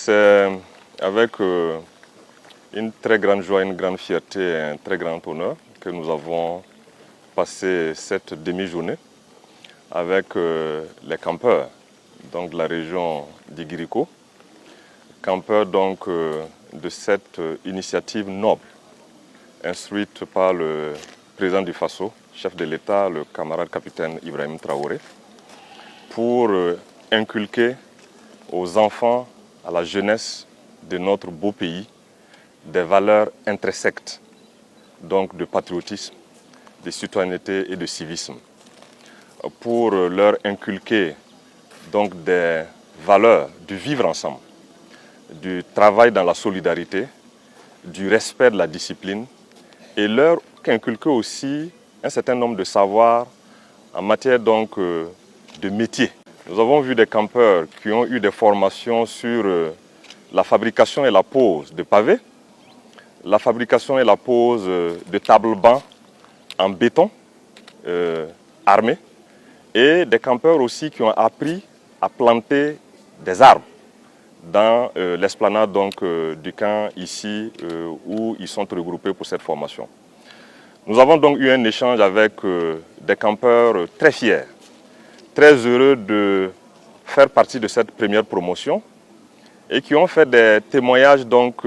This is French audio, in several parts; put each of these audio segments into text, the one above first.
C'est avec une très grande joie, une grande fierté et un très grand honneur que nous avons passé cette demi-journée avec les campeurs donc, de la région d'Igiriko, campeurs donc, de cette initiative noble instruite par le président du Faso, chef de l'État, le camarade capitaine Ibrahim Traoré, pour inculquer aux enfants, à la jeunesse de notre beau pays, des valeurs intrinsèques, donc de patriotisme, de citoyenneté et de civisme, pour leur inculquer donc des valeurs du vivre ensemble, du travail dans la solidarité, du respect de la discipline, et leur inculquer aussi un certain nombre de savoirs en matière donc de métier. Nous avons vu des campeurs qui ont eu des formations sur la fabrication et la pose de pavés, la fabrication et la pose de tables-bancs en béton armé, et des campeurs aussi qui ont appris à planter des arbres dans l'esplanade donc du camp ici où ils sont regroupés pour cette formation. Nous avons donc eu un échange avec des campeurs très fiers, très heureux de faire partie de cette première promotion et qui ont fait des témoignages donc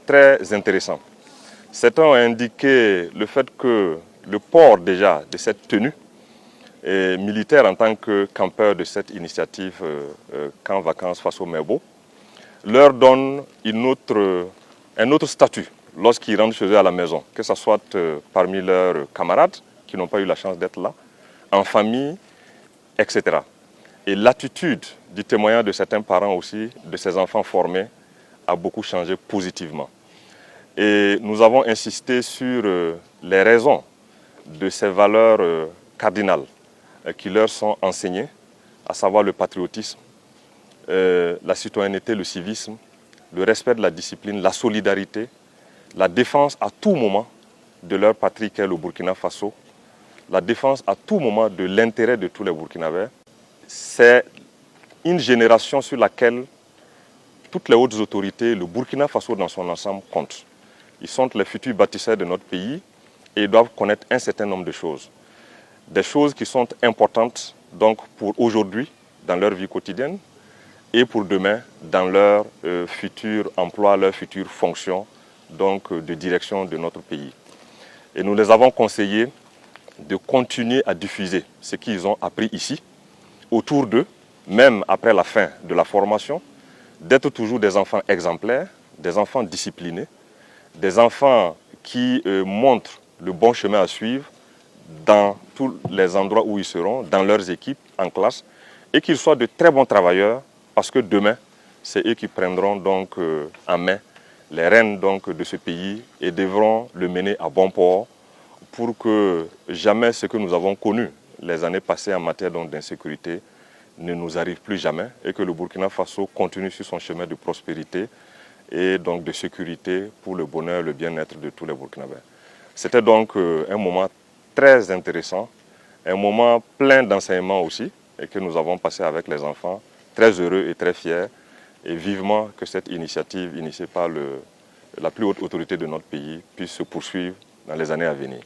très intéressants. Certains ont indiqué le fait que le port déjà de cette tenue militaire en tant que campeur de cette initiative Camp Vacances Faso Merbo leur donne un autre statut lorsqu'ils rentrent chez eux à la maison, que ce soit parmi leurs camarades qui n'ont pas eu la chance d'être là, en famille, etc. Et l'attitude du témoignage de certains parents aussi, de ces enfants formés, a beaucoup changé positivement. Et nous avons insisté sur les raisons de ces valeurs cardinales qui leur sont enseignées, à savoir le patriotisme, la citoyenneté, le civisme, le respect de la discipline, la solidarité, la défense à tout moment de leur patrie qu'est le Burkina Faso, la défense à tout moment de l'intérêt de tous les Burkinabés. C'est une génération sur laquelle toutes les hautes autorités, le Burkina Faso dans son ensemble comptent. Ils sont les futurs bâtisseurs de notre pays et ils doivent connaître un certain nombre de choses. Des choses qui sont importantes donc, pour aujourd'hui dans leur vie quotidienne et pour demain dans leur futur emploi, leur future fonction donc, de direction de notre pays. Et nous les avons conseillés de continuer à diffuser ce qu'ils ont appris ici, autour d'eux, même après la fin de la formation, d'être toujours des enfants exemplaires, des enfants disciplinés, des enfants qui montrent le bon chemin à suivre dans tous les endroits où ils seront, dans leurs équipes, en classe, et qu'ils soient de très bons travailleurs, parce que demain, c'est eux qui prendront donc en main les rênes donc, de ce pays et devront le mener à bon port pour que jamais ce que nous avons connu les années passées en matière d'insécurité ne nous arrive plus jamais et que le Burkina Faso continue sur son chemin de prospérité et donc de sécurité pour le bonheur et le bien-être de tous les Burkinabés. C'était donc un moment très intéressant, un moment plein d'enseignements aussi et que nous avons passé avec les enfants, très heureux et très fiers et vivement que cette initiative initiée par la plus haute autorité de notre pays puisse se poursuivre dans les années à venir.